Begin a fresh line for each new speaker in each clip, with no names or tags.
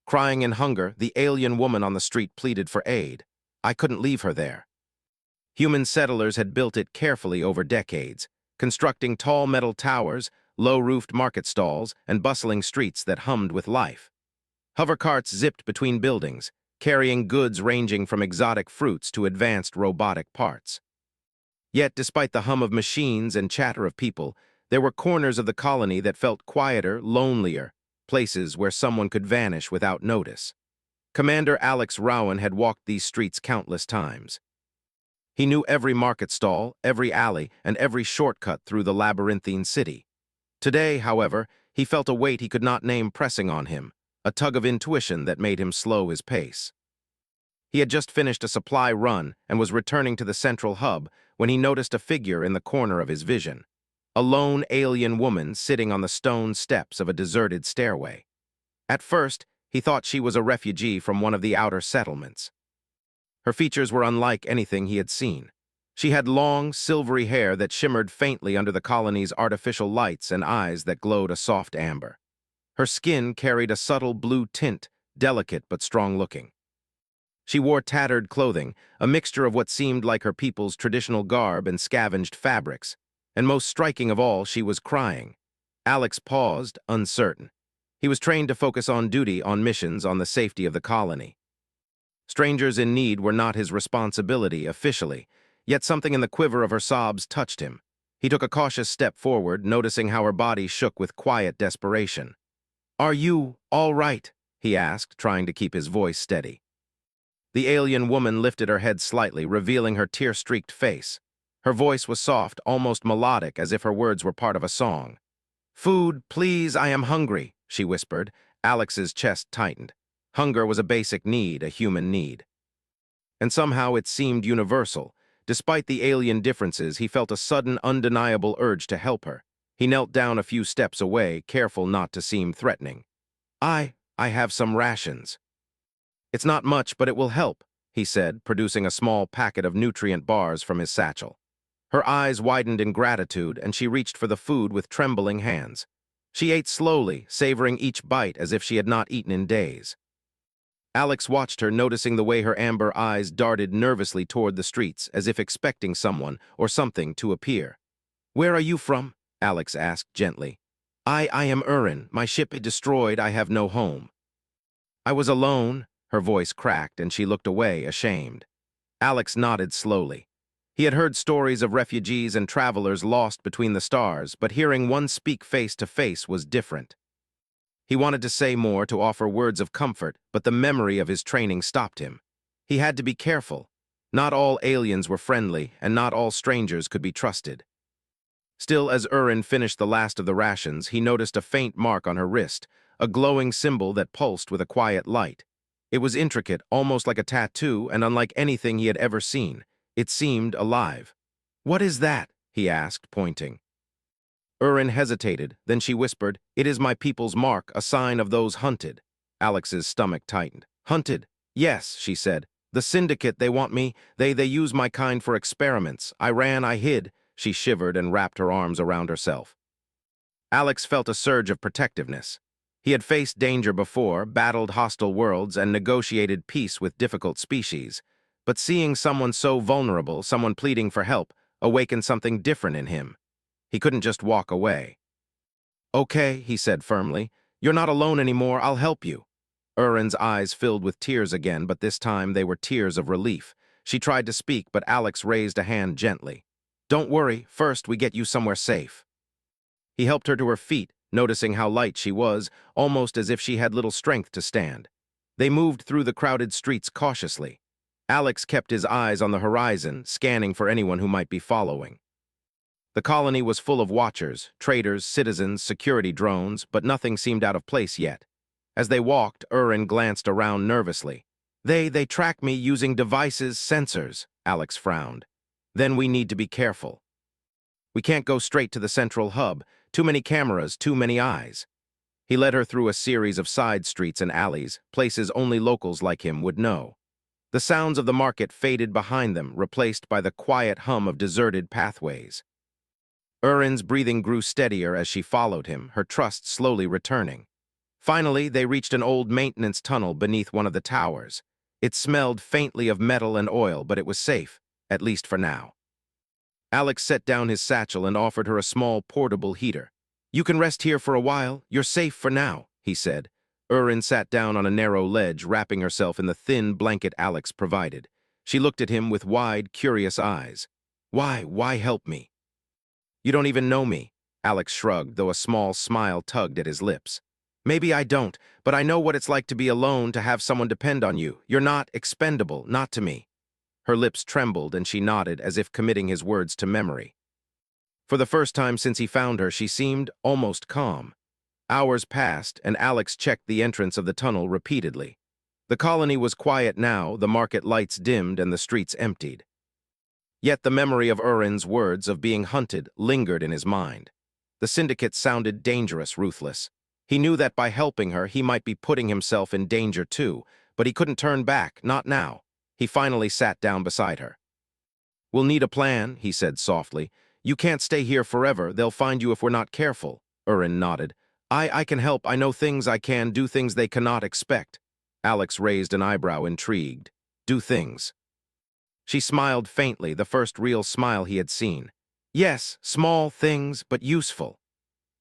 Crying in hunger, the alien woman on the street pleaded for aid. I couldn't leave her there. Human settlers had built it carefully over decades, constructing tall metal towers, low-roofed market stalls, and bustling streets that hummed with life. Hover carts zipped between buildings, carrying goods ranging from exotic fruits to advanced robotic parts. Yet, despite the hum of machines and chatter of people, there were corners of the colony that felt quieter, lonelier, places where someone could vanish without notice. Commander Alex Rowan had walked these streets countless times. He knew every market stall, every alley, and every shortcut through the labyrinthine city. Today, however, he felt a weight he could not name pressing on him, a tug of intuition that made him slow his pace. He had just finished a supply run and was returning to the central hub when he noticed a figure in the corner of his vision. A lone alien woman sitting on the stone steps of a deserted stairway. At first, he thought she was a refugee from one of the outer settlements. Her features were unlike anything he had seen. She had long, silvery hair that shimmered faintly under the colony's artificial lights and eyes that glowed a soft amber. Her skin carried a subtle blue tint, delicate but strong-looking. She wore tattered clothing, a mixture of what seemed like her people's traditional garb and scavenged fabrics. And most striking of all, she was crying. Alex paused, uncertain. He was trained to focus on duty on missions on the safety of the colony. Strangers in need were not his responsibility officially, yet something in the quiver of her sobs touched him. He took a cautious step forward, noticing how her body shook with quiet desperation. "Are you all right?" he asked, trying to keep his voice steady. The alien woman lifted her head slightly, revealing her tear-streaked face. Her voice was soft, almost melodic, as if her words were part of a song. "Food, please, I am hungry," she whispered. Alex's chest tightened. Hunger was a basic need, a human need. And somehow it seemed universal. Despite the alien differences, he felt a sudden, undeniable urge to help her. He knelt down a few steps away, careful not to seem threatening. I have some rations." "It's not much, but it will help," he said, producing a small packet of nutrient bars from his satchel. Her eyes widened in gratitude, and she reached for the food with trembling hands. She ate slowly, savoring each bite as if she had not eaten in days. Alex watched her, noticing the way her amber eyes darted nervously toward the streets, as if expecting someone or something to appear. "Where are you from?" Alex asked gently. I am Urin. My ship is destroyed. I have no home." "I was alone." Her voice cracked, and she looked away, ashamed. Alex nodded slowly. He had heard stories of refugees and travelers lost between the stars, but hearing one speak face to face was different. He wanted to say more, to offer words of comfort, but the memory of his training stopped him. He had to be careful. Not all aliens were friendly, and not all strangers could be trusted. Still, as Urin finished the last of the rations, he noticed a faint mark on her wrist, a glowing symbol that pulsed with a quiet light. It was intricate, almost like a tattoo, and unlike anything he had ever seen. It seemed alive. "What is that?" he asked, pointing. Urin hesitated, then she whispered, "It is my people's mark, a sign of those hunted." Alex's stomach tightened. "Hunted?" "Yes," she said. "The syndicate, they want me. They use my kind for experiments. I ran, I hid." She shivered and wrapped her arms around herself. Alex felt a surge of protectiveness. He had faced danger before, battled hostile worlds, and negotiated peace with difficult species. But seeing someone so vulnerable, someone pleading for help, awakened something different in him. He couldn't just walk away. "Okay," he said firmly. "You're not alone anymore. I'll help you." Urin's eyes filled with tears again, but this time they were tears of relief. She tried to speak, but Alex raised a hand gently. "Don't worry. First, we get you somewhere safe." He helped her to her feet, noticing how light she was, almost as if she had little strength to stand. They moved through the crowded streets cautiously. Alex kept his eyes on the horizon, scanning for anyone who might be following. The colony was full of watchers, traders, citizens, security drones, but nothing seemed out of place yet. As they walked, Urin glanced around nervously. They track me using devices, sensors," Alex frowned. "Then we need to be careful. We can't go straight to the central hub. Too many cameras, too many eyes." He led her through a series of side streets and alleys, places only locals like him would know. The sounds of the market faded behind them, replaced by the quiet hum of deserted pathways. Urin's breathing grew steadier as she followed him, her trust slowly returning. Finally, they reached an old maintenance tunnel beneath one of the towers. It smelled faintly of metal and oil, but it was safe, at least for now. Alex set down his satchel and offered her a small portable heater. "You can rest here for a while. You're safe for now," he said. Urin sat down on a narrow ledge, wrapping herself in the thin blanket Alex provided. She looked at him with wide, curious eyes. Why help me?" "You don't even know me." Alex shrugged, though a small smile tugged at his lips. "Maybe I don't, but I know what it's like to be alone, to have someone depend on you. You're not expendable, not to me." Her lips trembled and she nodded, as if committing his words to memory. For the first time since he found her, she seemed almost calm. Hours passed, and Alex checked the entrance of the tunnel repeatedly. The colony was quiet now, the market lights dimmed and the streets emptied. Yet the memory of Urin's words of being hunted lingered in his mind. The syndicate sounded dangerous, ruthless. He knew that by helping her, he might be putting himself in danger too, but he couldn't turn back, not now. He finally sat down beside her. "We'll need a plan," he said softly. "You can't stay here forever. They'll find you if we're not careful." Urin nodded. I can help. I know things. I can do things they cannot expect." Alex raised an eyebrow, intrigued. "Do things?" She smiled faintly, the first real smile he had seen. "Yes, small things, but useful."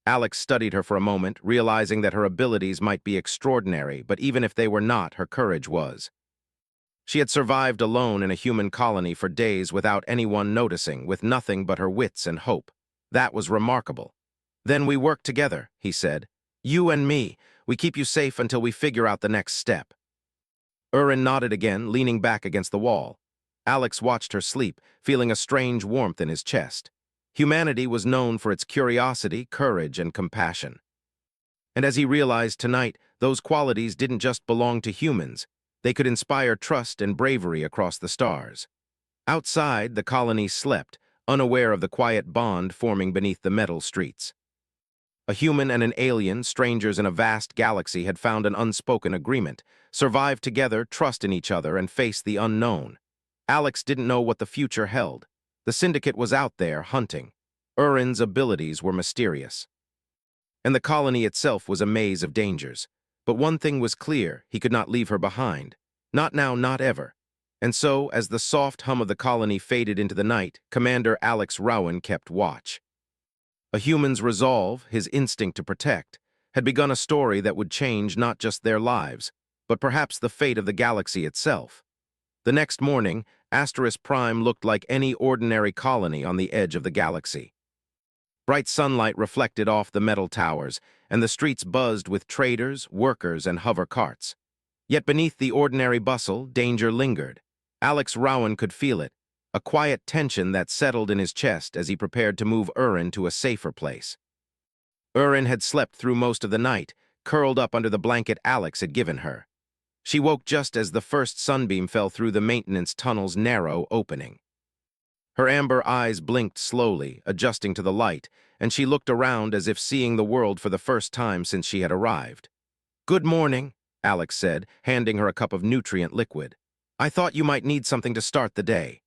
Alex studied her for a moment, realizing that her abilities might be extraordinary, but even if they were not, her courage was. She had survived alone in a human colony for days without anyone noticing, with nothing but her wits and hope. That was remarkable. "Then we work together," he said. "You and me. We keep you safe until we figure out the next step." Urin nodded again, leaning back against the wall. Alex watched her sleep, feeling a strange warmth in his chest. Humanity was known for its curiosity, courage, and compassion. And as he realized tonight, those qualities didn't just belong to humans. They could inspire trust and bravery across the stars. Outside, the colony slept, unaware of the quiet bond forming beneath the metal streets. A human and an alien, strangers in a vast galaxy, had found an unspoken agreement, survived together, trust in each other, and face the unknown. Alex didn't know what the future held. The syndicate was out there, hunting. Urin's abilities were mysterious. And the colony itself was a maze of dangers. But one thing was clear: he could not leave her behind. Not now, not ever. And so, as the soft hum of the colony faded into the night, Commander Alex Rowan kept watch. A human's resolve, his instinct to protect, had begun a story that would change not just their lives, but perhaps the fate of the galaxy itself. The next morning, Asteris Prime looked like any ordinary colony on the edge of the galaxy. Bright sunlight reflected off the metal towers, and the streets buzzed with traders, workers, and hover carts. Yet beneath the ordinary bustle, danger lingered. Alex Rowan could feel it, a quiet tension that settled in his chest as he prepared to move Urin to a safer place. Urin had slept through most of the night, curled up under the blanket Alex had given her. She woke just as the first sunbeam fell through the maintenance tunnel's narrow opening. Her amber eyes blinked slowly, adjusting to the light, and she looked around as if seeing the world for the first time since she had arrived. "Good morning," Alex said, handing her a cup of nutrient liquid. "I thought you might need something to start the day."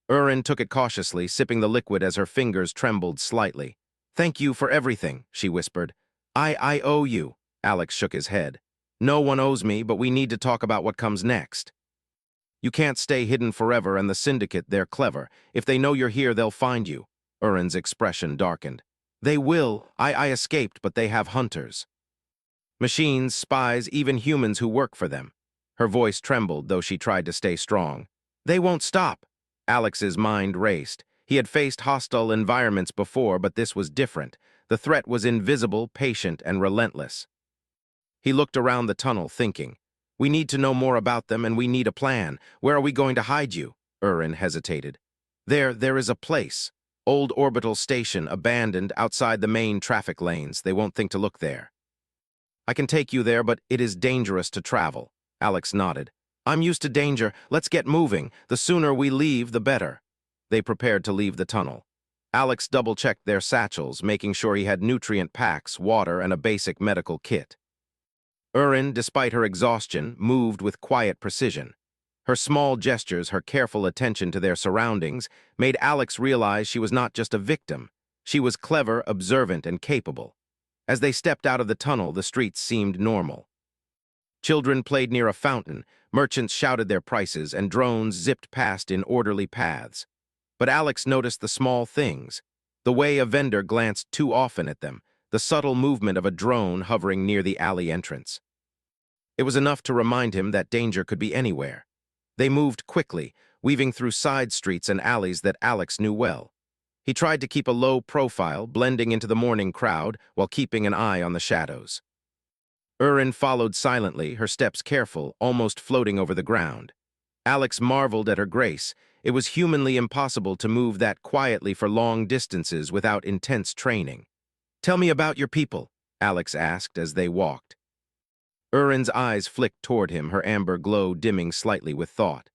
Urin took it cautiously, sipping the liquid as her fingers trembled slightly. "Thank you for everything," she whispered. I owe you." Alex shook his head. "No one owes me, but we need to talk about what comes next. You can't stay hidden forever, and the syndicate, they're clever. If they know you're here, they'll find you." Urin's expression darkened. "They will. I escaped, but they have hunters. Machines, spies, even humans who work for them." Her voice trembled, though she tried to stay strong. "They won't stop." Alex's mind raced. He had faced hostile environments before, but this was different. The threat was invisible, patient, and relentless. He looked around the tunnel, thinking. "We need to know more about them, and we need a plan. Where are we going to hide you?" Urin hesitated. There is a place. Old orbital station, abandoned, outside the main traffic lanes. They won't think to look there." "I can take you there, but it is dangerous to travel." Alex nodded. "I'm used to danger. Let's get moving. The sooner we leave, the better." They prepared to leave the tunnel. Alex double-checked their satchels, making sure he had nutrient packs, water, and a basic medical kit. Urin, despite her exhaustion, moved with quiet precision. Her small gestures, her careful attention to their surroundings, made Alex realize she was not just a victim. She was clever, observant, and capable. As they stepped out of the tunnel, the streets seemed normal. Children played near a fountain, merchants shouted their prices, and drones zipped past in orderly paths. But Alex noticed the small things, the way a vendor glanced too often at them, the subtle movement of a drone hovering near the alley entrance. It was enough to remind him that danger could be anywhere. They moved quickly, weaving through side streets and alleys that Alex knew well. He tried to keep a low profile, blending into the morning crowd while keeping an eye on the shadows. Urin followed silently, her steps careful, almost floating over the ground. Alex marveled at her grace. It was humanly impossible to move that quietly for long distances without intense training. "Tell me about your people," Alex asked as they walked. Urin's eyes flicked toward him, her amber glow dimming slightly with thought.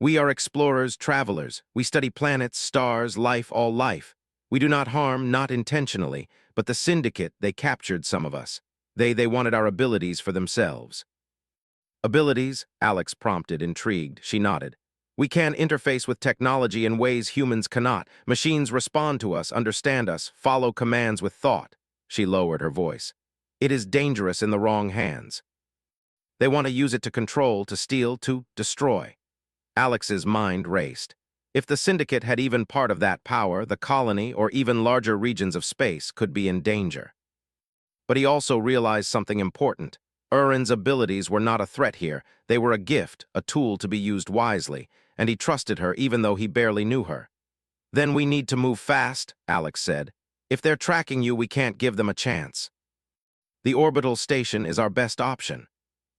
"We are explorers, travelers. We study planets, stars, life, all life. We do not harm, not intentionally, but the Syndicate, they captured some of us. They wanted our abilities for themselves." "Abilities?" Alex prompted, intrigued. She nodded. "We can interface with technology in ways humans cannot. Machines respond to us, understand us, follow commands with thought." She lowered her voice. "It is dangerous in the wrong hands. They want to use it to control, to steal, to destroy." Alex's mind raced. If the Syndicate had even part of that power, the colony, or even larger regions of space, could be in danger. But he also realized something important. Urin's abilities were not a threat here. They were a gift, a tool to be used wisely, and he trusted her even though he barely knew her. "Then we need to move fast," Alex said. "If they're tracking you, we can't give them a chance." "The orbital station is our best option."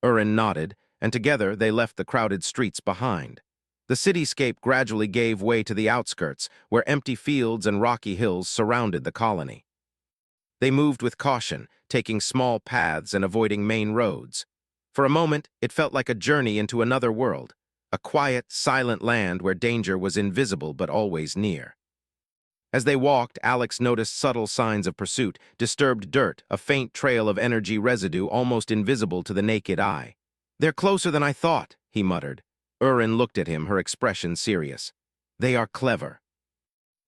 Urin nodded, and together they left the crowded streets behind. The cityscape gradually gave way to the outskirts, where empty fields and rocky hills surrounded the colony. They moved with caution, taking small paths and avoiding main roads. For a moment, it felt like a journey into another world, a quiet, silent land where danger was invisible but always near. As they walked, Alex noticed subtle signs of pursuit, disturbed dirt, a faint trail of energy residue almost invisible to the naked eye. "They're closer than I thought," he muttered. Urin looked at him, her expression serious. "They are clever.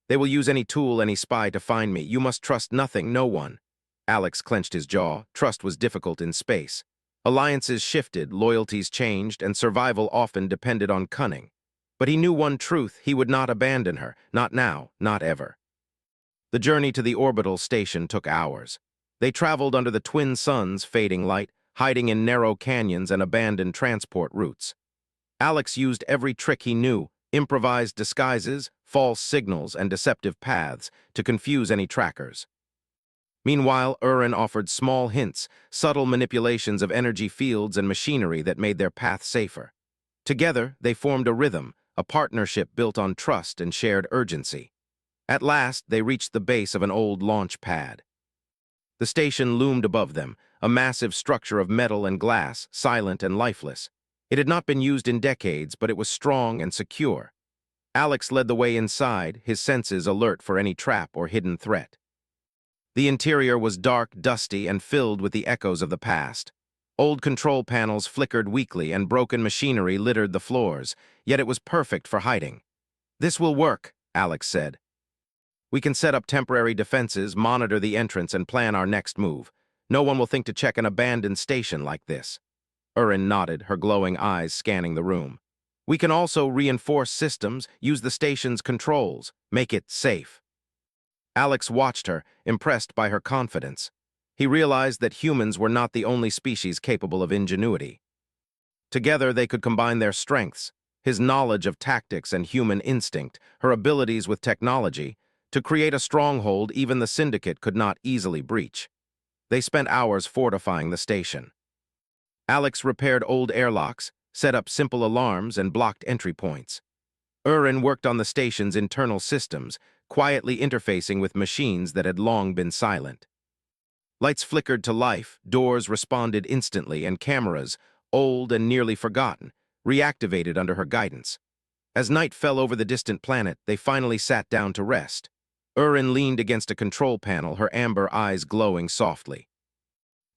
They will use any tool, any spy to find me. You must trust nothing, no one." Alex clenched his jaw. Trust was difficult in space. Alliances shifted, loyalties changed, and survival often depended on cunning. But he knew one truth: he would not abandon her. Not now, not ever. The journey to the orbital station took hours. They traveled under the twin suns' fading light, hiding in narrow canyons and abandoned transport routes. Alex used every trick he knew, improvised disguises, false signals, and deceptive paths to confuse any trackers. Meanwhile, Urin offered small hints, subtle manipulations of energy fields and machinery that made their path safer. Together, they formed a rhythm, a partnership built on trust and shared urgency. At last, they reached the base of an old launch pad. The station loomed above them, a massive structure of metal and glass, silent and lifeless. It had not been used in decades, but it was strong and secure. Alex led the way inside, his senses alert for any trap or hidden threat. The interior was dark, dusty, and filled with the echoes of the past. Old control panels flickered weakly and broken machinery littered the floors, yet it was perfect for hiding. "This will work," Alex said. "We can set up temporary defenses, monitor the entrance, and plan our next move. No one will think to check an abandoned station like this." Urin nodded, her glowing eyes scanning the room. "We can also reinforce systems, use the station's controls, make it safe." Alex watched her, impressed by her confidence. He realized that humans were not the only species capable of ingenuity. Together, they could combine their strengths, his knowledge of tactics and human instinct, her abilities with technology, to create a stronghold even the Syndicate could not easily breach. They spent hours fortifying the station. Alex repaired old airlocks, set up simple alarms, and blocked entry points. Urin worked on the station's internal systems, quietly interfacing with machines that had long been silent. Lights flickered to life, doors responded instantly, and cameras, old and nearly forgotten, reactivated under her guidance. As night fell over the distant planet, they finally sat down to rest. Urin leaned against a control panel, her amber eyes glowing softly.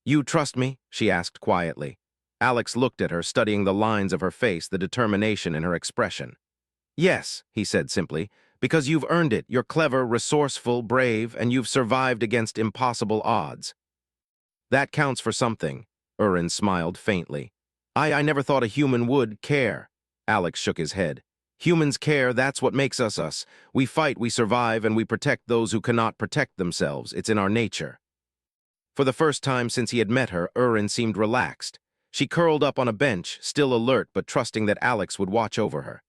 "You trust me?" she asked quietly. Alex looked at her, studying the lines of her face, the determination in her expression. "Yes," he said simply, "because you've earned it. You're clever, resourceful, brave, and you've survived against impossible odds." That counts for something, Urin smiled faintly. I never thought a human would care. Alex shook his head. Humans care, that's what makes us us. We fight, we survive, and we protect those who cannot protect themselves. It's in our nature. For the first time since he had met her, Urin seemed relaxed. She curled up on a bench, still alert but trusting that Alex would watch over her.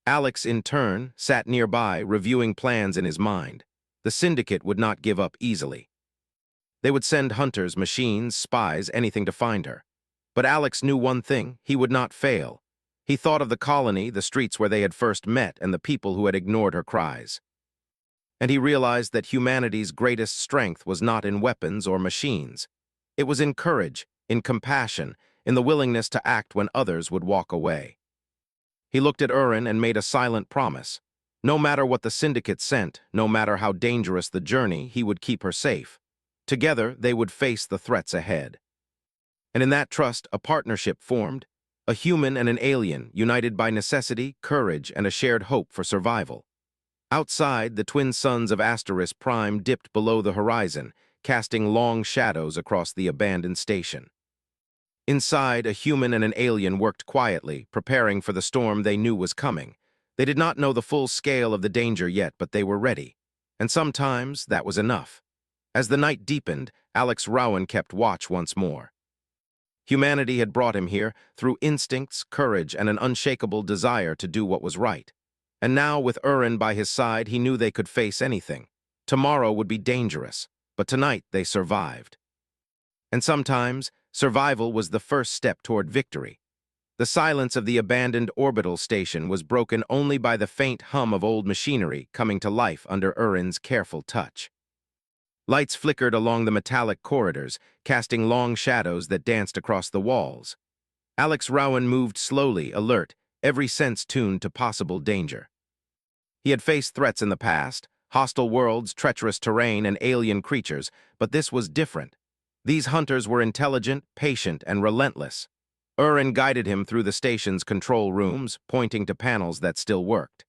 Alex, in turn, sat nearby, reviewing plans in his mind. The syndicate would not give up easily. They would send hunters, machines, spies, anything to find her. But Alex knew one thing: he would not fail. He thought of the colony, the streets where they had first met, and the people who had ignored her cries. And he realized that humanity's greatest strength was not in weapons or machines. It was in courage, in compassion, in the willingness to act when others would walk away. He looked at Urin and made a silent promise. No matter what the syndicate sent, no matter how dangerous the journey, he would keep her safe. Together, they would face the threats ahead. And in that trust, a partnership formed, a human and an alien, united by necessity, courage, and a shared hope for survival. Outside, the twin suns of Asteris Prime dipped below the horizon, casting long shadows across the abandoned station. Inside, a human and an alien worked quietly, preparing for the storm they knew was coming. They did not know the full scale of the danger yet, but they were ready. And sometimes that was enough. As the night deepened, Alex Rowan kept watch once more. Humanity had brought him here through instincts, courage, and an unshakable desire to do what was right. And now, with Urin by his side, he knew they could face anything. Tomorrow would be dangerous, but tonight they survived. And sometimes, survival was the first step toward victory. The silence of the abandoned orbital station was broken only by the faint hum of old machinery coming to life under Urin's careful touch. Lights flickered along the metallic corridors, casting long shadows that danced across the walls. Alex Rowan moved slowly, alert, every sense tuned to possible danger. He had faced threats in the past, hostile worlds, treacherous terrain, and alien creatures, but this was different. These hunters were intelligent, patient, and relentless. Urin guided him through the station's control rooms, pointing to panels that still worked.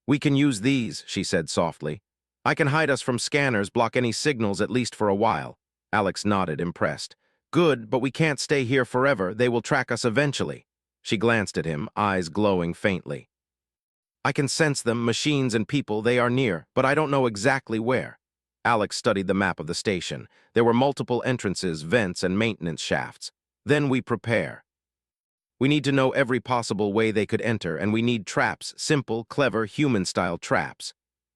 "We can use these," she said softly. "I can hide us from scanners, block any signals at least for a while." Alex nodded, impressed. "Good, but we can't stay here forever. They will track us eventually." She glanced at him, eyes glowing faintly. "I can sense them, machines and people, they are near, but I don't know exactly where." Alex studied the map of the station. There were multiple entrances, vents, and maintenance shafts. "Then we prepare. We need to know every possible way they could enter, and we need traps, simple, clever, human-style traps."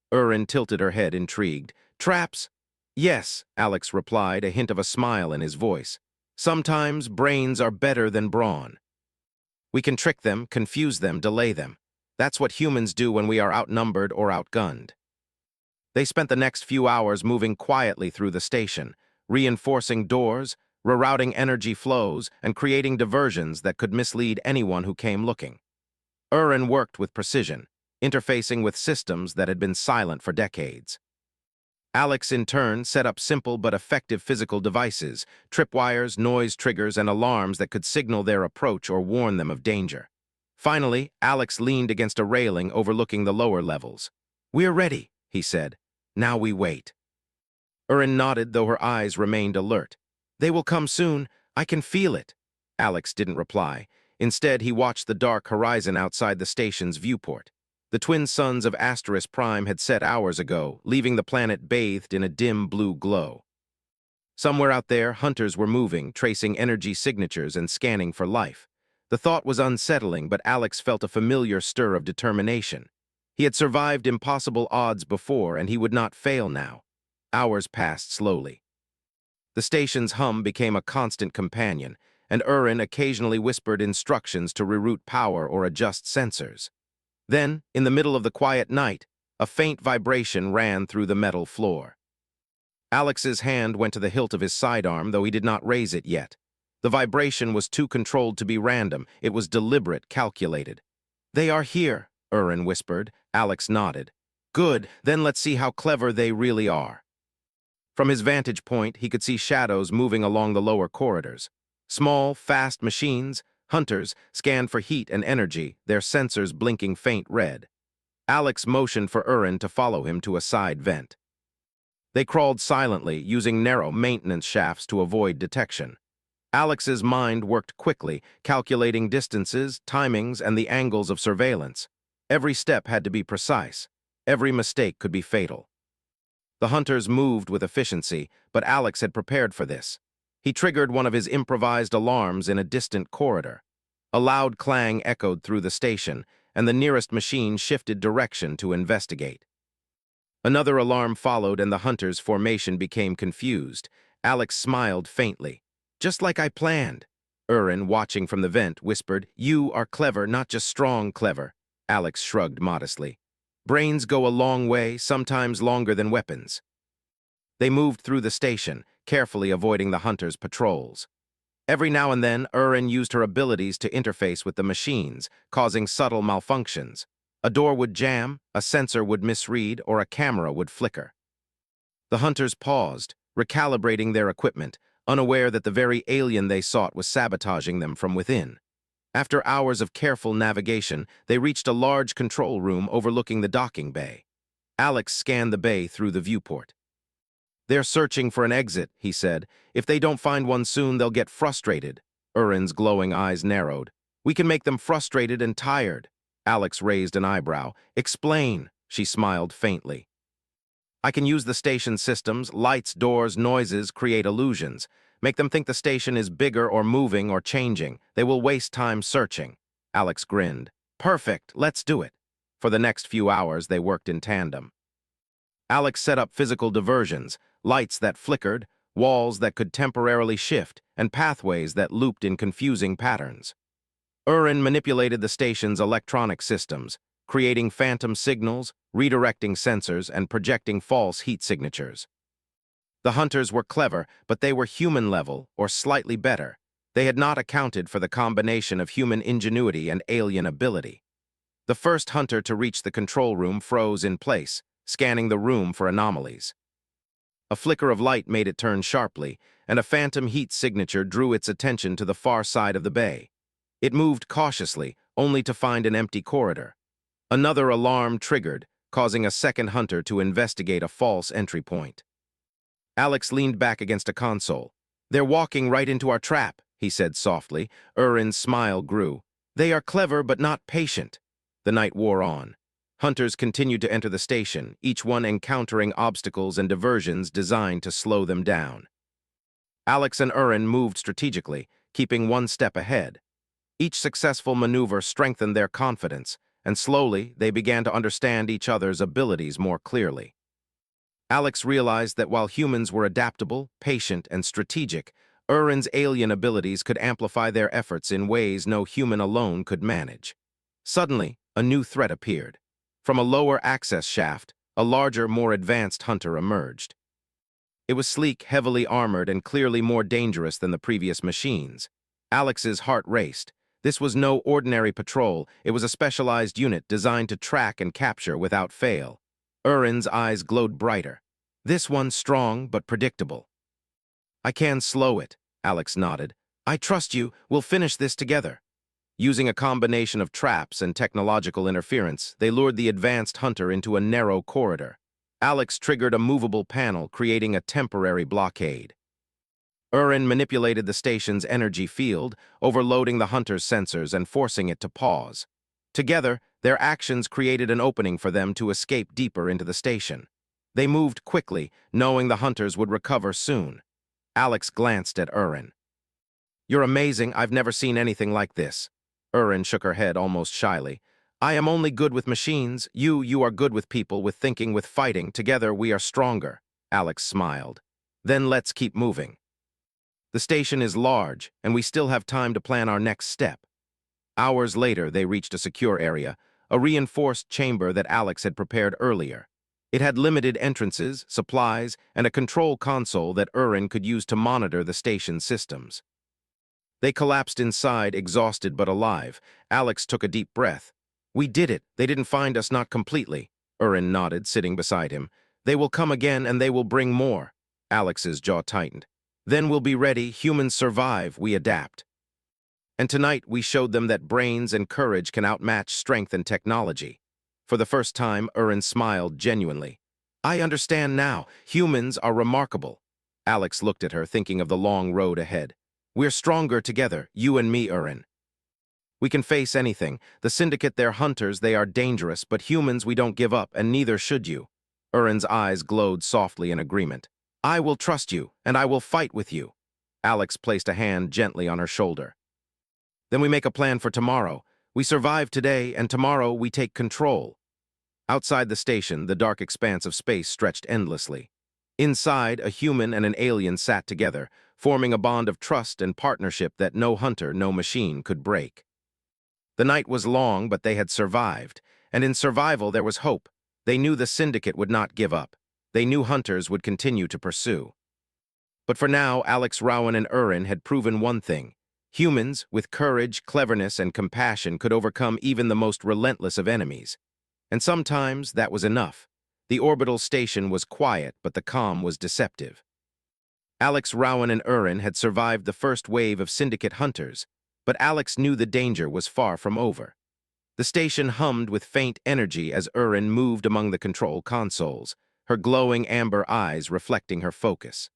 Urin tilted her head, intrigued. "Traps?" "Yes," Alex replied, a hint of a smile in his voice. "Sometimes brains are better than brawn. We can trick them, confuse them, delay them. That's what humans do when we are outnumbered or outgunned." They spent the next few hours moving quietly through the station, reinforcing doors, rerouting energy flows, and creating diversions that could mislead anyone who came looking. Urin worked with precision, interfacing with systems that had been silent for decades. Alex, in turn, set up simple but effective physical devices, tripwires, noise triggers, and alarms that could signal their approach or warn them of danger. Finally, Alex leaned against a railing overlooking the lower levels. "We're ready," he said. "Now we wait." Urin nodded, though her eyes remained alert. "They will come soon. I can feel it." Alex didn't reply. Instead, he watched the dark horizon outside the station's viewport. The twin suns of Asteris Prime had set hours ago, leaving the planet bathed in a dim blue glow. Somewhere out there, hunters were moving, tracing energy signatures and scanning for life. The thought was unsettling, but Alex felt a familiar stir of determination. He had survived impossible odds before, and he would not fail now. Hours passed slowly. The station's hum became a constant companion, and Urin occasionally whispered instructions to reroute power or adjust sensors. Then, in the middle of the quiet night, a faint vibration ran through the metal floor. Alex's hand went to the hilt of his sidearm, though he did not raise it yet. The vibration was too controlled to be random. It was deliberate, calculated. "They are here," Urin whispered. Alex nodded. "Good, then let's see how clever they really are." From his vantage point, he could see shadows moving along the lower corridors. Small, fast machines, hunters, scanned for heat and energy, their sensors blinking faint red. Alex motioned for Urin to follow him to a side vent. They crawled silently, using narrow maintenance shafts to avoid detection. Alex's mind worked quickly, calculating distances, timings, and the angles of surveillance. Every step had to be precise. Every mistake could be fatal. The hunters moved with efficiency, but Alex had prepared for this. He triggered one of his improvised alarms in a distant corridor. A loud clang echoed through the station, and the nearest machine shifted direction to investigate. Another alarm followed, and the hunters' formation became confused. Alex smiled faintly. "Just like I planned." Urin, watching from the vent, whispered, "You are clever, not just strong clever." Alex shrugged modestly. "Brains go a long way, sometimes longer than weapons." They moved through the station, carefully avoiding the hunters' patrols. Every now and then, Urin used her abilities to interface with the machines, causing subtle malfunctions. A door would jam, a sensor would misread, or a camera would flicker. The hunters paused, recalibrating their equipment, unaware that the very alien they sought was sabotaging them from within. After hours of careful navigation, they reached a large control room overlooking the docking bay. Alex scanned the bay through the viewport. "They're searching for an exit," he said. "If they don't find one soon, they'll get frustrated." Urin's glowing eyes narrowed. "We can make them frustrated and tired." Alex raised an eyebrow. "Explain," she smiled faintly. "I can use the station systems, lights, doors, noises, create illusions. Make them think the station is bigger or moving or changing. They will waste time searching." Alex grinned. "Perfect, let's do it." For the next few hours, they worked in tandem. Alex set up physical diversions, lights that flickered, walls that could temporarily shift, and pathways that looped in confusing patterns. Urin manipulated the station's electronic systems, creating phantom signals, redirecting sensors, and projecting false heat signatures. The hunters were clever, but they were human-level, or slightly better. They had not accounted for the combination of human ingenuity and alien ability. The first hunter to reach the control room froze in place, scanning the room for anomalies. A flicker of light made it turn sharply, and a phantom heat signature drew its attention to the far side of the bay. It moved cautiously, only to find an empty corridor. Another alarm triggered, causing a second hunter to investigate a false entry point. Alex leaned back against a console. "They're walking right into our trap," he said softly. Urin's smile grew. "They are clever but not patient." The night wore on. Hunters continued to enter the station, each one encountering obstacles and diversions designed to slow them down. Alex and Urin moved strategically, keeping one step ahead. Each successful maneuver strengthened their confidence, and slowly they began to understand each other's abilities more clearly. Alex realized that while humans were adaptable, patient, and strategic, Urin's alien abilities could amplify their efforts in ways no human alone could manage. Suddenly, a new threat appeared. From a lower access shaft, a larger, more advanced hunter emerged. It was sleek, heavily armored, and clearly more dangerous than the previous machines. Alex's heart raced. This was no ordinary patrol, it was a specialized unit designed to track and capture without fail. Urin's eyes glowed brighter. "This one's strong but predictable." "I can slow it," Alex nodded. "I trust you, we'll finish this together." Using a combination of traps and technological interference, they lured the advanced hunter into a narrow corridor. Alex triggered a movable panel, creating a temporary blockade. Urin manipulated the station's energy field, overloading the hunter's sensors and forcing it to pause. Together, their actions created an opening for them to escape deeper into the station. They moved quickly, knowing the hunters would recover soon. Alex glanced at Urin. "You're amazing, I've never seen anything like this." Urin shook her head almost shyly. "I am only good with machines. You are good with people, with thinking, with fighting. Together we are stronger." Alex smiled. "Then let's keep moving. The station is large, and we still have time to plan our next step." Hours later, they reached a secure area, a reinforced chamber that Alex had prepared earlier. It had limited entrances, supplies, and a control console that Urin could use to monitor the station's systems. They collapsed inside, exhausted but alive. Alex took a deep breath. "We did it. They didn't find us, not completely." Urin nodded, sitting beside him. "They will come again, and they will bring more." Alex's jaw tightened. "Then we'll be ready. Humans survive, we adapt." And tonight we showed them that brains and courage can outmatch strength and technology. For the first time, Urin smiled genuinely. I understand now. Humans are remarkable. Alex looked at her, thinking of the long road ahead. We're stronger together, you and me, Urin. We can face anything. The Syndicate, they're hunters, they are dangerous, but humans, we don't give up, and neither should you. Urin's eyes glowed softly in agreement. I will trust you, and I will fight with you. Alex placed a hand gently on her shoulder. Then we make a plan for tomorrow. We survive today, and tomorrow we take control. Outside the station, the dark expanse of space stretched endlessly. Inside, a human and an alien sat together, forming a bond of trust and partnership that no hunter, no machine could break. The night was long, but they had survived, and in survival there was hope. They knew the Syndicate would not give up. They knew hunters would continue to pursue. But for now, Alex, Rowan, and Urin had proven one thing. Humans, with courage, cleverness, and compassion, could overcome even the most relentless of enemies. And sometimes that was enough. The orbital station was quiet, but the calm was deceptive. Alex, Rowan, and Urin had survived the first wave of Syndicate hunters, but Alex knew the danger was far from over. The station hummed with faint energy as Urin moved among the control consoles, her glowing amber eyes reflecting her focus.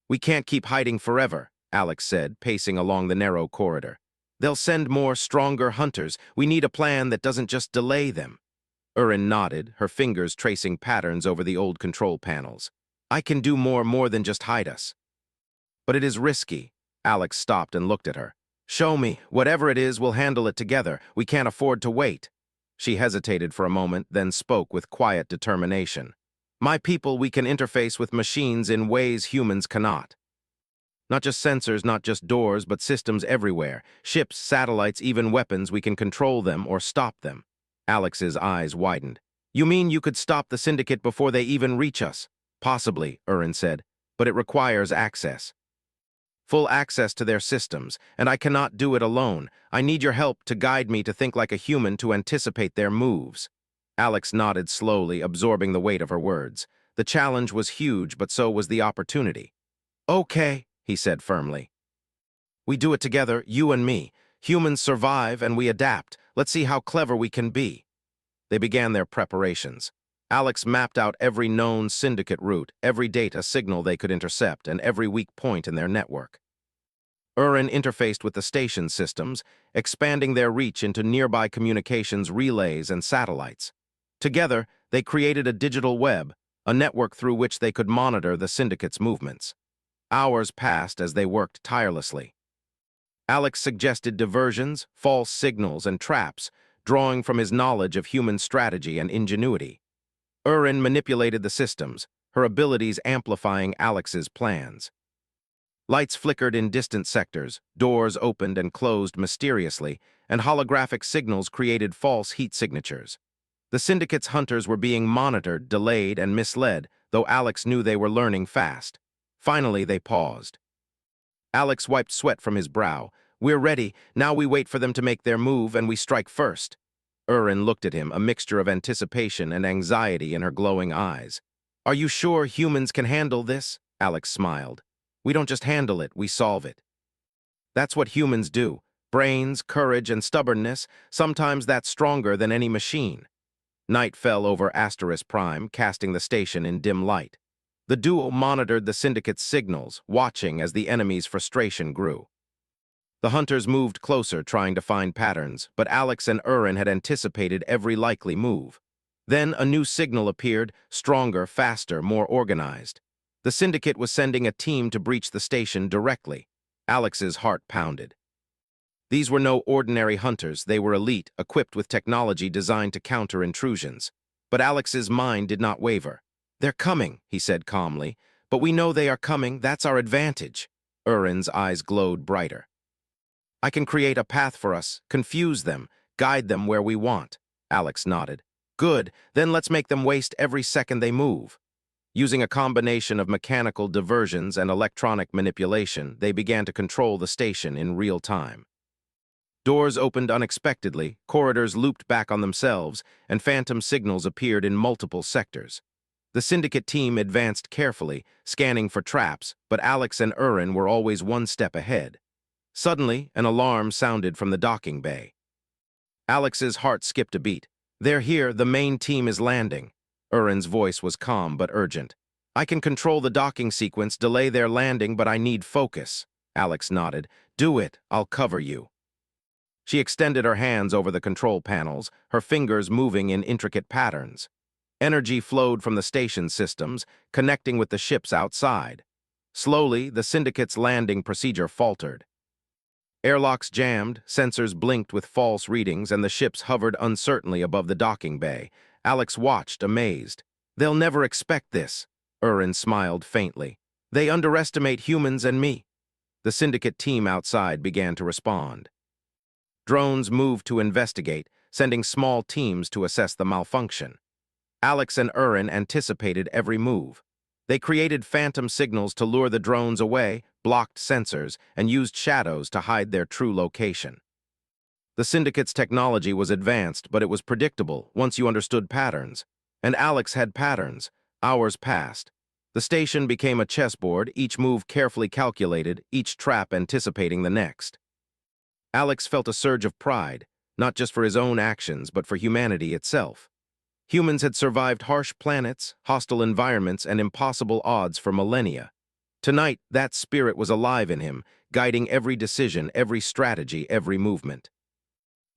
We can't keep hiding forever, Alex said, pacing along the narrow corridor. They'll send more, stronger hunters. We need a plan that doesn't just delay them. Urin nodded, her fingers tracing patterns over the old control panels. I can do more than just hide us. But it is risky. Alex stopped and looked at her. Show me. Whatever it is, we'll handle it together. We can't afford to wait. She hesitated for a moment, then spoke with quiet determination. My people, we can interface with machines in ways humans cannot. Not just sensors, not just doors, but systems everywhere. Ships, satellites, even weapons, we can control them or stop them. Alex's eyes widened. You mean you could stop the Syndicate before they even reach us? Possibly, Urin said, but it requires access. Full access to their systems, and I cannot do it alone. I need your help to guide me to think like a human, to anticipate their moves. Alex nodded slowly, absorbing the weight of her words. The challenge was huge, but so was the opportunity. Okay, he said firmly. We do it together, you and me. Humans survive and we adapt. Let's see how clever we can be. They began their preparations. Alex mapped out every known Syndicate route, every data signal they could intercept, and every weak point in their network. Urin interfaced with the station systems, expanding their reach into nearby communications relays and satellites. Together, they created a digital web, a network through which they could monitor the Syndicate's movements. Hours passed as they worked tirelessly. Alex suggested diversions, false signals, and traps, drawing from his knowledge of human strategy and ingenuity. Urin manipulated the systems, her abilities amplifying Alex's plans. Lights flickered in distant sectors, doors opened and closed mysteriously, and holographic signals created false heat signatures. The Syndicate's hunters were being monitored, delayed, and misled, though Alex knew they were learning fast. Finally, they paused. Alex wiped sweat from his brow. We're ready. Now we wait for them to make their move, and we strike first. Urin looked at him, a mixture of anticipation and anxiety in her glowing eyes. Are you sure humans can handle this? Alex smiled. We don't just handle it, we solve it. That's what humans do. Brains, courage, and stubbornness, sometimes that's stronger than any machine. Night fell over Asteris Prime, casting the station in dim light. The duo monitored the Syndicate's signals, watching as the enemy's frustration grew. The hunters moved closer, trying to find patterns, but Alex and Urin had anticipated every likely move. Then a new signal appeared, stronger, faster, more organized. The Syndicate was sending a team to breach the station directly. Alex's heart pounded. These were no ordinary hunters, they were elite, equipped with technology designed to counter intrusions. But Alex's mind did not waver. They're coming, he said calmly. But we know they are coming, that's our advantage. Urin's eyes glowed brighter. I can create a path for us, confuse them, guide them where we want. Alex nodded. Good, then let's make them waste every second they move. Using a combination of mechanical diversions and electronic manipulation, they began to control the station in real time. Doors opened unexpectedly, corridors looped back on themselves, and phantom signals appeared in multiple sectors. The Syndicate team advanced carefully, scanning for traps, but Alex and Urin were always one step ahead. Suddenly, an alarm sounded from the docking bay. Alex's heart skipped a beat. They're here, the main team is landing. Urin's voice was calm but urgent. I can control the docking sequence, delay their landing, but I need focus. Alex nodded. Do it, I'll cover you. She extended her hands over the control panels, her fingers moving in intricate patterns. Energy flowed from the station systems, connecting with the ships outside. Slowly, the Syndicate's landing procedure faltered. Airlocks jammed, sensors blinked with false readings, and the ships hovered uncertainly above the docking bay. Alex watched, amazed. They'll never expect this. Urin smiled faintly. They underestimate humans and me. The Syndicate team outside began to respond. Drones moved to investigate, sending small teams to assess the malfunction. Alex and Urin anticipated every move. They created phantom signals to lure the drones away, blocked sensors, and used shadows to hide their true location. The Syndicate's technology was advanced, but it was predictable once you understood patterns. And Alex had patterns. Hours passed. The station became a chessboard, each move carefully calculated, each trap anticipating the next. Alex felt a surge of pride, not just for his own actions, but for humanity itself. Humans had survived harsh planets, hostile environments, and impossible odds for millennia. Tonight, that spirit was alive in him, guiding every decision, every strategy, every movement.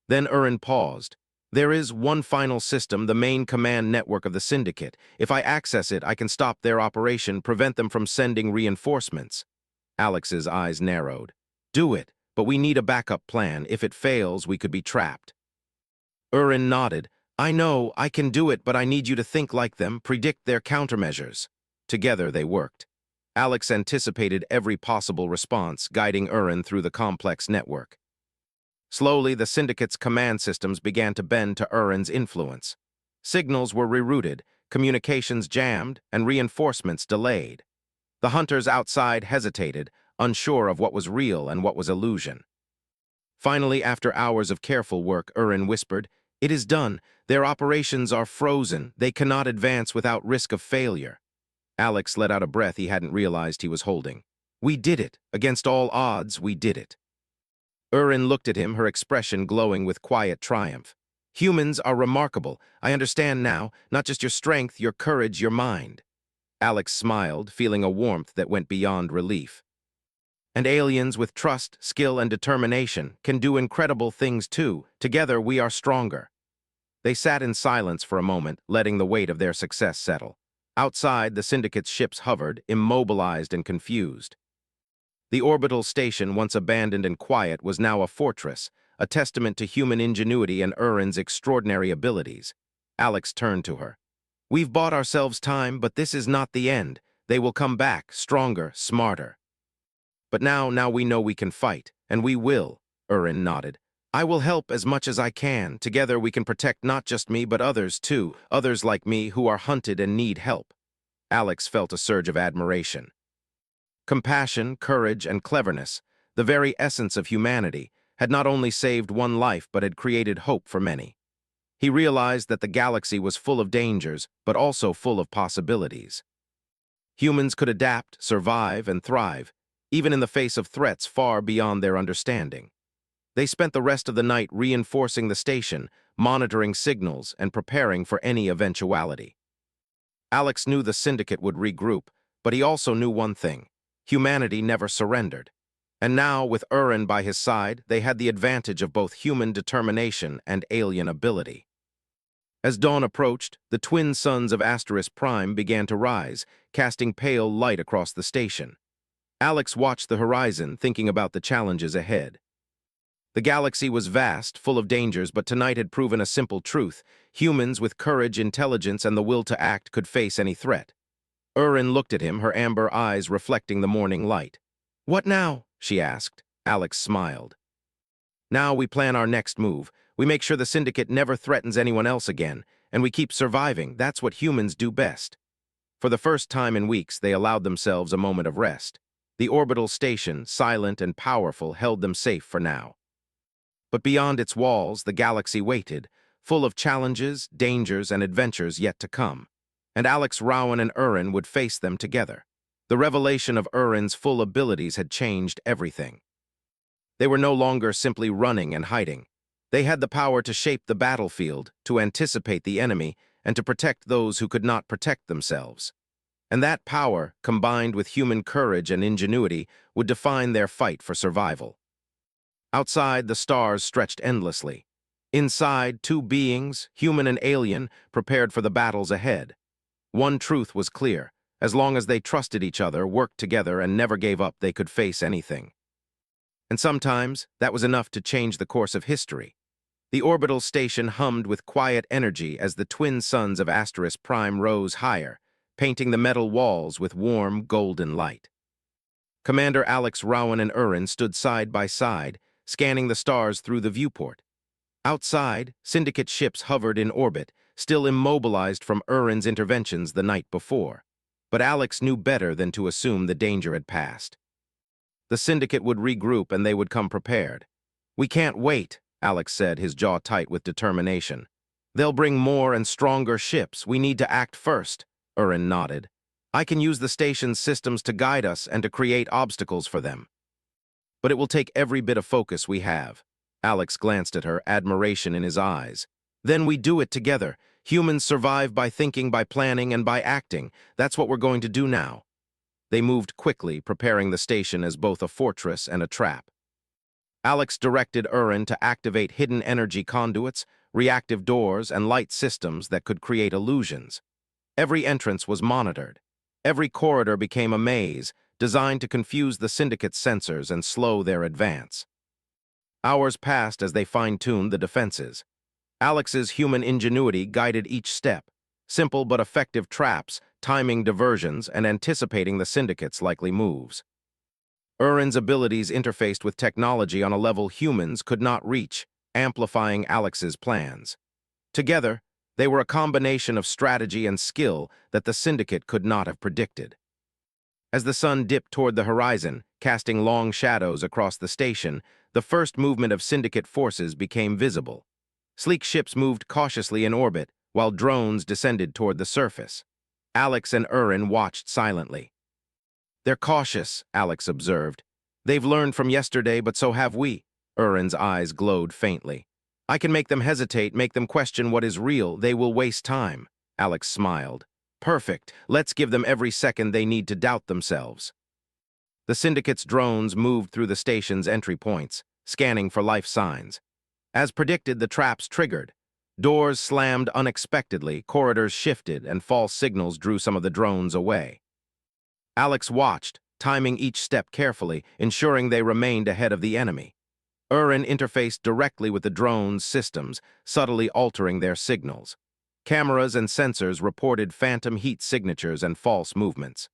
Then Urin paused. There is one final system, the main command network of the Syndicate. If I access it, I can stop their operation, prevent them from sending reinforcements. Alex's eyes narrowed. Do it, but we need a backup plan. If it fails, we could be trapped. Urin nodded. I know, I can do it, but I need you to think like them, predict their countermeasures. Together they worked. Alex anticipated every possible response, guiding Urin through the complex network. Slowly, the Syndicate's command systems began to bend to Urin's influence. Signals were rerouted, communications jammed, and reinforcements delayed. The hunters outside hesitated, unsure of what was real and what was illusion. Finally, after hours of careful work, Urin whispered, It is done. Their operations are frozen. They cannot advance without risk of failure. Alex let out a breath he hadn't realized he was holding. We did it. Against all odds, we did it. Urin looked at him, her expression glowing with quiet triumph. Humans are remarkable. I understand now, not just your strength, your courage, your mind. Alex smiled, feeling a warmth that went beyond relief. And aliens with trust, skill, and determination can do incredible things too. Together, we are stronger. They sat in silence for a moment, letting the weight of their success settle. Outside, the Syndicate's ships hovered, immobilized and confused. The orbital station, once abandoned and quiet, was now a fortress, a testament to human ingenuity and Urin's extraordinary abilities. Alex turned to her. We've bought ourselves time, but this is not the end. They will come back, stronger, smarter. But now we know we can fight, and we will, Urin nodded. I will help as much as I can. Together we can protect not just me, but others too, others like me who are hunted and need help. Alex felt a surge of admiration. Compassion, courage, and cleverness, the very essence of humanity, had not only saved one life but had created hope for many. He realized that the galaxy was full of dangers, but also full of possibilities. Humans could adapt, survive, and thrive, even in the face of threats far beyond their understanding. They spent the rest of the night reinforcing the station, monitoring signals, and preparing for any eventuality. Alex knew the Syndicate would regroup, but he also knew one thing. Humanity never surrendered. And now, with Urin by his side, they had the advantage of both human determination and alien ability. As dawn approached, the twin suns of Asteris Prime began to rise, casting pale light across the station. Alex watched the horizon, thinking about the challenges ahead. The galaxy was vast, full of dangers, but tonight had proven a simple truth. Humans with courage, intelligence, and the will to act could face any threat. Urin looked at him, her amber eyes reflecting the morning light. What now? She asked. Alex smiled. Now we plan our next move. We make sure the Syndicate never threatens anyone else again, and we keep surviving. That's what humans do best. For the first time in weeks, they allowed themselves a moment of rest. The orbital station, silent and powerful, held them safe for now. But beyond its walls, the galaxy waited, full of challenges, dangers, and adventures yet to come. And Alex, Rowan, and Urin would face them together. The revelation of Urin's full abilities had changed everything. They were no longer simply running and hiding. They had the power to shape the battlefield, to anticipate the enemy, and to protect those who could not protect themselves. And that power, combined with human courage and ingenuity, would define their fight for survival. Outside, the stars stretched endlessly. Inside, two beings, human and alien, prepared for the battles ahead. One truth was clear: as long as they trusted each other, worked together, and never gave up, they could face anything. And sometimes, that was enough to change the course of history. The orbital station hummed with quiet energy as the twin suns of Asteris Prime rose higher, painting the metal walls with warm, golden light. Commander Alex, Rowan, and Urin stood side by side, scanning the stars through the viewport. Outside, Syndicate ships hovered in orbit, still immobilized from Urin's interventions the night before. But Alex knew better than to assume the danger had passed. The Syndicate would regroup and they would come prepared. "We can't wait," Alex said, his jaw tight with determination. "They'll bring more and stronger ships. We need to act first." Urin nodded. "I can use the station's systems to guide us and to create obstacles for them. But it will take every bit of focus we have." Alex glanced at her, admiration in his eyes. "Then we do it together. Humans survive by thinking, by planning, and by acting. That's what we're going to do now." They moved quickly, preparing the station as both a fortress and a trap. Alex directed Urin to activate hidden energy conduits, reactive doors, and light systems that could create illusions. Every entrance was monitored. Every corridor became a maze, designed to confuse the Syndicate's sensors and slow their advance. Hours passed as they fine-tuned the defenses. Alex's human ingenuity guided each step, simple but effective traps, timing diversions, and anticipating the Syndicate's likely moves. Urin's abilities interfaced with technology on a level humans could not reach, amplifying Alex's plans. Together, they were a combination of strategy and skill that the Syndicate could not have predicted. As the sun dipped toward the horizon, casting long shadows across the station, the first movement of Syndicate forces became visible. Sleek ships moved cautiously in orbit, while drones descended toward the surface. Alex and Urin watched silently. "They're cautious," Alex observed. "They've learned from yesterday, but so have we." Urin's eyes glowed faintly. "I can make them hesitate, make them question what is real. They will waste time." Alex smiled. "Perfect. Let's give them every second they need to doubt themselves." The Syndicate's drones moved through the station's entry points, scanning for life signs. As predicted, the traps triggered. Doors slammed unexpectedly, corridors shifted, and false signals drew some of the drones away. Alex watched, timing each step carefully, ensuring they remained ahead of the enemy. Urin interfaced directly with the drones' systems, subtly altering their signals. Cameras and sensors reported phantom heat signatures and false movements.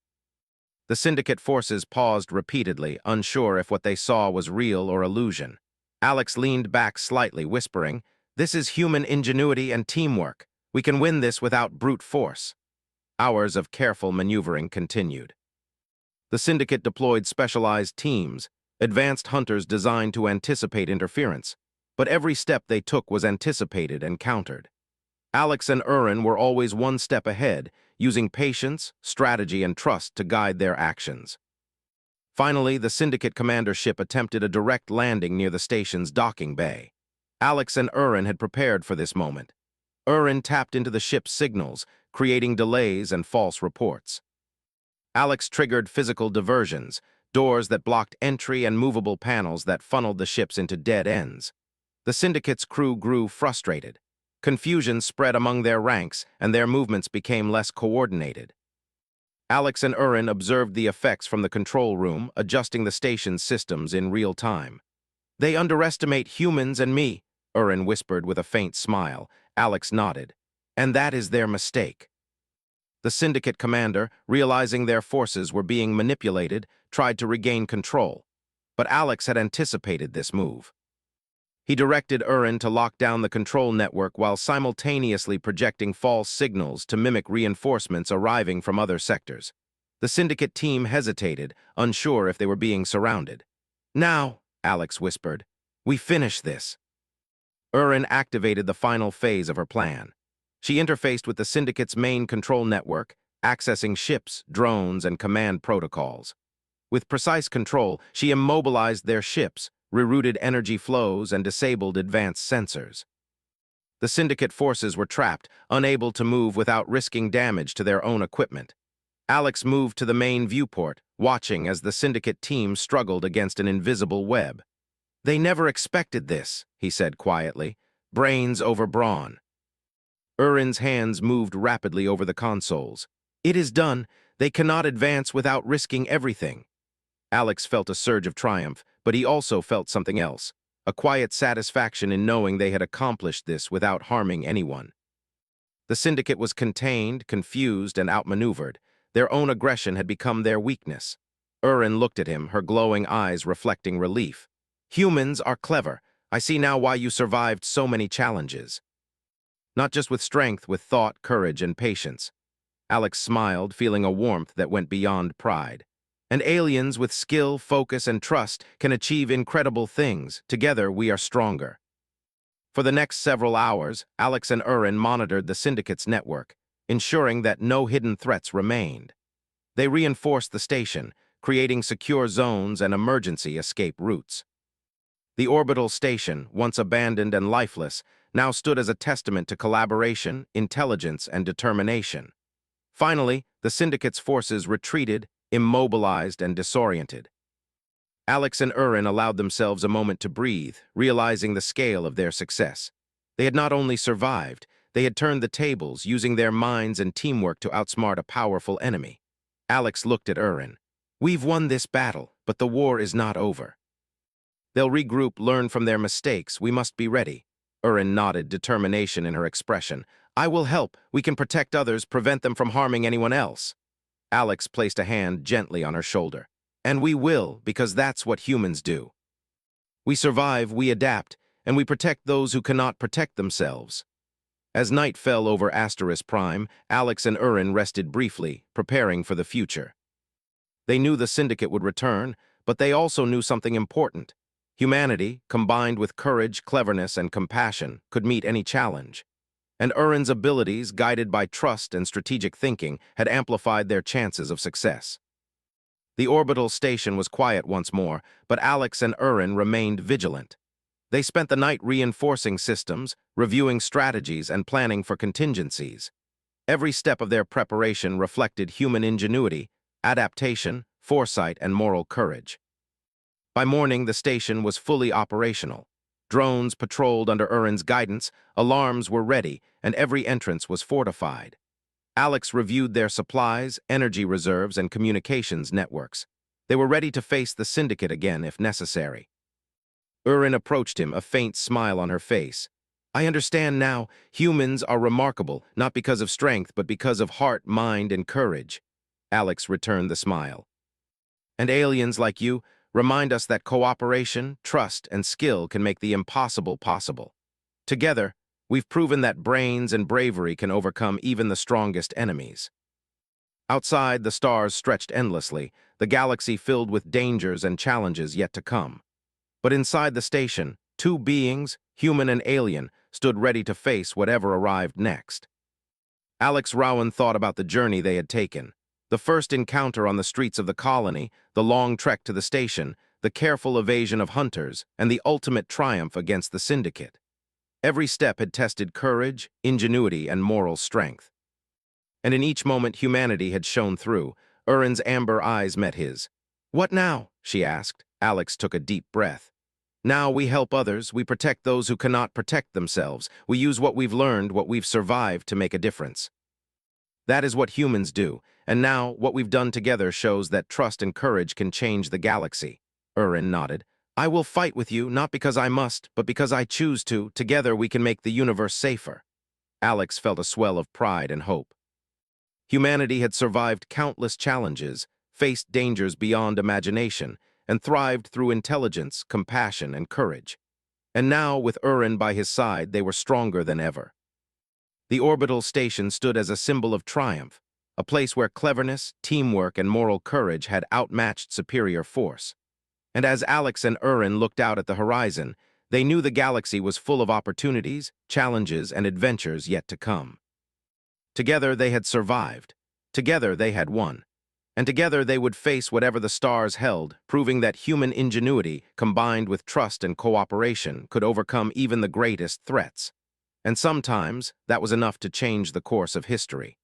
The Syndicate forces paused repeatedly, unsure if what they saw was real or illusion. Alex leaned back slightly, whispering, "This is human ingenuity and teamwork. We can win this without brute force." Hours of careful maneuvering continued. The Syndicate deployed specialized teams, advanced hunters designed to anticipate interference, but every step they took was anticipated and countered. Alex and Urin were always one step ahead, using patience, strategy, and trust to guide their actions. Finally, the Syndicate commander ship attempted a direct landing near the station's docking bay. Alex and Urin had prepared for this moment. Urin tapped into the ship's signals, creating delays and false reports. Alex triggered physical diversions, doors that blocked entry and movable panels that funneled the ships into dead ends. The Syndicate's crew grew frustrated. Confusion spread among their ranks, and their movements became less coordinated. Alex and Urin observed the effects from the control room, adjusting the station's systems in real time. "They underestimate humans and me," Urin whispered with a faint smile. Alex nodded. "And that is their mistake." The Syndicate commander, realizing their forces were being manipulated, tried to regain control. But Alex had anticipated this move. He directed Urin to lock down the control network while simultaneously projecting false signals to mimic reinforcements arriving from other sectors. The Syndicate team hesitated, unsure if they were being surrounded. "Now," Alex whispered, "we finish this." Urin activated the final phase of her plan. She interfaced with the Syndicate's main control network, accessing ships, drones, and command protocols. With precise control, she immobilized their ships, rerouted energy flows, and disabled advanced sensors. The Syndicate forces were trapped, unable to move without risking damage to their own equipment. Alex moved to the main viewport, watching as the Syndicate team struggled against an invisible web. "They never expected this," he said quietly. "Brains over brawn." Urin's hands moved rapidly over the consoles. "It is done. They cannot advance without risking everything." Alex felt a surge of triumph, but he also felt something else, a quiet satisfaction in knowing they had accomplished this without harming anyone. The Syndicate was contained, confused, and outmaneuvered. Their own aggression had become their weakness. Urin looked at him, her glowing eyes reflecting relief. "Humans are clever. I see now why you survived so many challenges." Not just with strength, with thought, courage, and patience. Alex smiled, feeling a warmth that went beyond pride. And aliens with skill, focus, and trust can achieve incredible things. Together, we are stronger. For the next several hours, Alex and Urin monitored the Syndicate's network, ensuring that no hidden threats remained. They reinforced the station, creating secure zones and emergency escape routes. The orbital station, once abandoned and lifeless, now stood as a testament to collaboration, intelligence, and determination. Finally, the Syndicate's forces retreated, immobilized and disoriented. Alex and Urin allowed themselves a moment to breathe, realizing the scale of their success. They had not only survived, they had turned the tables, using their minds and teamwork to outsmart a powerful enemy. Alex looked at Urin. "We've won this battle, but the war is not over. They'll regroup, learn from their mistakes. We must be ready." Urin nodded, determination in her expression. "I will help. We can protect others, prevent them from harming anyone else." Alex placed a hand gently on her shoulder. "And we will, because that's what humans do. We survive, we adapt, and we protect those who cannot protect themselves." As night fell over Asteris Prime, Alex and Urin rested briefly, preparing for the future. They knew the Syndicate would return, but they also knew something important. Humanity, combined with courage, cleverness, and compassion, could meet any challenge. And Urin's abilities, guided by trust and strategic thinking, had amplified their chances of success. The orbital station was quiet once more, but Alex and Urin remained vigilant. They spent the night reinforcing systems, reviewing strategies, and planning for contingencies. Every step of their preparation reflected human ingenuity, adaptation, foresight, and moral courage. By morning, the station was fully operational. Drones patrolled under Urin's guidance, alarms were ready, and every entrance was fortified. Alex reviewed their supplies, energy reserves, and communications networks. They were ready to face the Syndicate again if necessary. Urin approached him, a faint smile on her face. "I understand now. Humans are remarkable, not because of strength, but because of heart, mind, and courage." Alex returned the smile. "And aliens like you remind us that cooperation, trust, and skill can make the impossible possible. Together, we've proven that brains and bravery can overcome even the strongest enemies." Outside, the stars stretched endlessly, the galaxy filled with dangers and challenges yet to come. But inside the station, two beings, human and alien, stood ready to face whatever arrived next. Alex Rowan thought about the journey they had taken. The first encounter on the streets of the colony, the long trek to the station, the careful evasion of hunters, and the ultimate triumph against the Syndicate. Every step had tested courage, ingenuity, and moral strength. And in each moment humanity had shone through. Urin's amber eyes met his. "What now?" she asked. Alex took a deep breath. "Now we help others, we protect those who cannot protect themselves. We use what we've learned, what we've survived to make a difference. That is what humans do, and now what we've done together shows that trust and courage can change the galaxy." Urin nodded. "I will fight with you, not because I must, but because I choose to. Together we can make the universe safer." Alex felt a swell of pride and hope. Humanity had survived countless challenges, faced dangers beyond imagination, and thrived through intelligence, compassion, and courage. And now, with Urin by his side, they were stronger than ever. The orbital station stood as a symbol of triumph, a place where cleverness, teamwork, and moral courage had outmatched superior force. And as Alex and Urin looked out at the horizon, they knew the galaxy was full of opportunities, challenges, and adventures yet to come. Together they had survived. Together they had won. And together they would face whatever the stars held, proving that human ingenuity, combined with trust and cooperation, could overcome even the greatest threats. And sometimes that was enough to change the course of history.